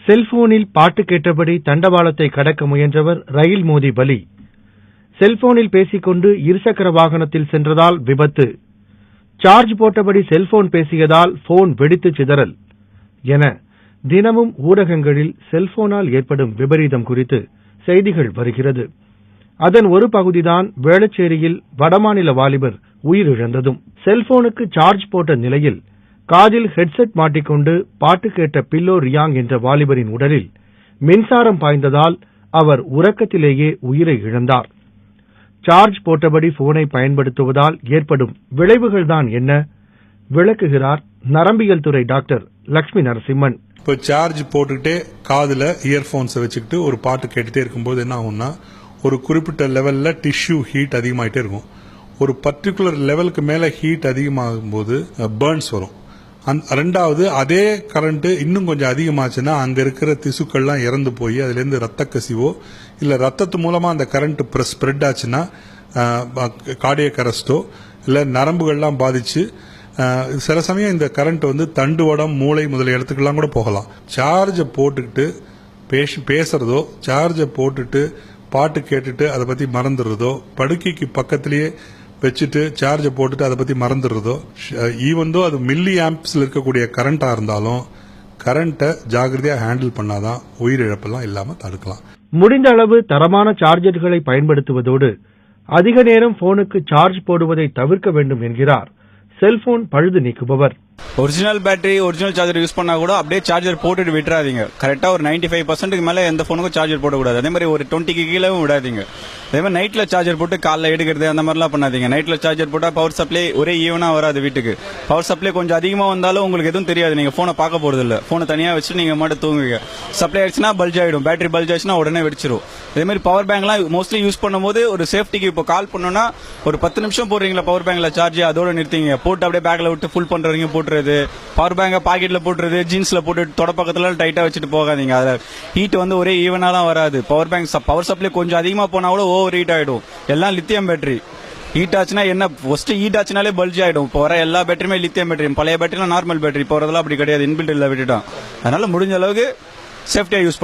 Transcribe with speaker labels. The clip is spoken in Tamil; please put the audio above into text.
Speaker 1: செல்போனில் பாட்டு கேட்டபடி தண்டவாளத்தை கடக்க முயன்றவர் ரயில் மோதி பலி. செல்போனில் பேசிக்கொண்டு இருசக்கர வாகனத்தில் சென்றதால் விபத்து. சார்ஜ் போட்டபடி செல்போன் பேசியதால் போன் வெடித்து சிதறல் என தினமும் ஊடகங்களில் செல்போனால் ஏற்படும் விபரீதம் குறித்து செய்திகள் வருகிறது. அதன் ஒரு பகுதிதான் வேளச்சேரியில் வடமாநில வாலிபர் உயிரிழந்ததும். செல்போனுக்கு சார்ஜ் போட்ட நிலையில் காதில் ஹெட்செட் மாட்டிக்கொண்டு பாட்டு கேட்ட பில்லோ ரியாங் என்ற வாலிபரின் உடலில் மின்சாரம் பாய்ந்ததால் அவர் உறக்கத்திலேயே உயிரை இழந்தார். சார்ஜ் போட்டபடி போனை பயன்படுத்துவதால் ஏற்படும் விளைவுகள்தான் என்ன, விளக்குகிறார் நரம்பியல் துறை டாக்டர் லட்சுமி நரசிம்மன்.
Speaker 2: இப்போ சார்ஜ் போட்டுக்கிட்டே காதுல இயர்போன்ஸை வச்சுக்கிட்டு ஒரு பாட்டு கேட்டுட்டே இருக்கும்போது என்ன ஆகும்னா, ஒரு குறிப்பிட்ட லெவல்ல டிஷ்யூ ஹீட் அதிகமாயிட்டே இருக்கும். ஒரு பர்டிகுலர் லெவலுக்கு மேல ஹீட் அதிகமாகும் போது பர்ன்ஸ் வரும். ரெண்டாவது, அதே கரண்ட் இன்னும் கொஞ்சம் அதிகமாச்சுன்னா அங்க இருக்கிற திசுக்கள்லாம் இறந்து போய் அதுல இருந்து ரத்த கசிவோ இல்ல ரத்தத்து மூலமா அந்த கரண்ட் ஸ்ப்ரெட் ஆச்சுன்னா கார்டியக் அரெஸ்டோ இல்ல நரம்புகள்லாம் பாதிச்சு சில சமயம் இந்த கரண்ட் தண்டுவடம் மூளை முதலிய இடத்துக்கெல்லாம் கூட போகலாம். சார்ஜை போட்டுக்கிட்டு பேசுறதோ, சார்ஜை போட்டுட்டு பாட்டு கேட்டுட்டு அதை பத்தி மறந்துடுறதோ, படுக்கைக்கு பக்கத்திலேயே வச்சுட்டு சார்ஜை போட்டுட்டு அதை பத்தி மறந்துடுறதோ, ஈவன் தோ அது மில்லி ஆம்ப்ஸ்ல இருக்கக்கூடிய கரண்டா இருந்தாலும் கரண்ட்டை ஜாகிரதையா ஹேண்டில் பண்ணாதான் உயிரிழப்பெல்லாம் இல்லாம தடுக்கலாம்.
Speaker 1: முடிந்த அளவு தரமான சார்ஜர்களை பயன்படுத்துவதோடு அதிக நேரம் போனுக்கு சார்ஜ் போடுவதை தவிர்க்க வேண்டும் என்கிறார் செல்போன் பழுது நீக்குபவர்.
Speaker 3: Original battery original charger use பண்ணா கூட அப்படியே சார்ஜர் போட்டுட்டு விட்டுறாதீங்க. கரெக்டா ஒரு 95% மேல எந்த போனுக்கும் சார்ஜர் போடக்கூடாது. அதே மாதிரி ஒரு 20 கீழே விடாதீங்க. அதே மாதிரி நைட்ல சார்ஜர் போட்டு காலைல எடுக்கிறது அந்த மாதிரிலாம் பண்ணாதீங்க. நைட்ல சார்ஜர் போட்டா பவர் சப்ளை ஒரே ஈவனா வராது வீட்டுக்கு. பவர் சப்ளை கொஞ்சம் அதிகமா வந்தாலும் உங்களுக்கு எதுவும் தெரியாது. நீங்க போனை பார்க்க போறது இல்ல. போனை தனியா வச்சு நீங்க மட்டும் தூங்குவீங்க. சப்ளை ஆயிடுச்சுன்னா பல்ஜ் ஆயிடும். பேட்டரி பல்ஜ் ஆயிடுச்சுன்னா உடனே வெடிச்சிடும். அதே மாதிரி பவர் பேங்க்லாம் மோஸ்ட்லி யூஸ் பண்ணும்போது ஒரு சேஃப்டிக்கு இப்போ கால் பண்ணோம்னா ஒரு 10 நிமிஷம் போடுறீங்களா பவர் பேங்க்ல சார்ஜ், அதோட நிறுத்திங்க. போட்டு அப்படியே பேக்ல விட்டு ஃபுல் பண்றவங்க போட்டுறது, பவர் பேங்க பாக்கெட்ல போட்டுறது, ஜீன்ஸ்ல போட்டு தொட பக்கத்துல டைட்டா வச்சுட்டு போகாதீங்க. அதுல ஹீட் ஒரே ஈவனாலாம் வராது. பவர் பேங்க் பவர் சப்ளை கொஞ்சம் அதிகமா போனா கூட ஓவர் ஹீட் ஆயிடும். எல்லாம் லித்தியம் பேட்டரி. ஹீட் ஆச்சுன்னா என்ன, ஃபர்ஸ்ட் ஹீட் ஆச்சுனாலே பல்ஜ் ஆயிடும். இப்போ வர எல்லா பேட்டரியுமே லித்தியம் பேட்டரி. பழைய பேட்டரிலாம் நார்மல் பேட்டரி. போறதெல்லாம் அப்படி கிடையாது, இன்பில்ட் இல்ல விட்டுட்டான். அதனால முடிஞ்ச அளவுக்கு சேஃப்டியா யூஸ் பண்ணுங்க.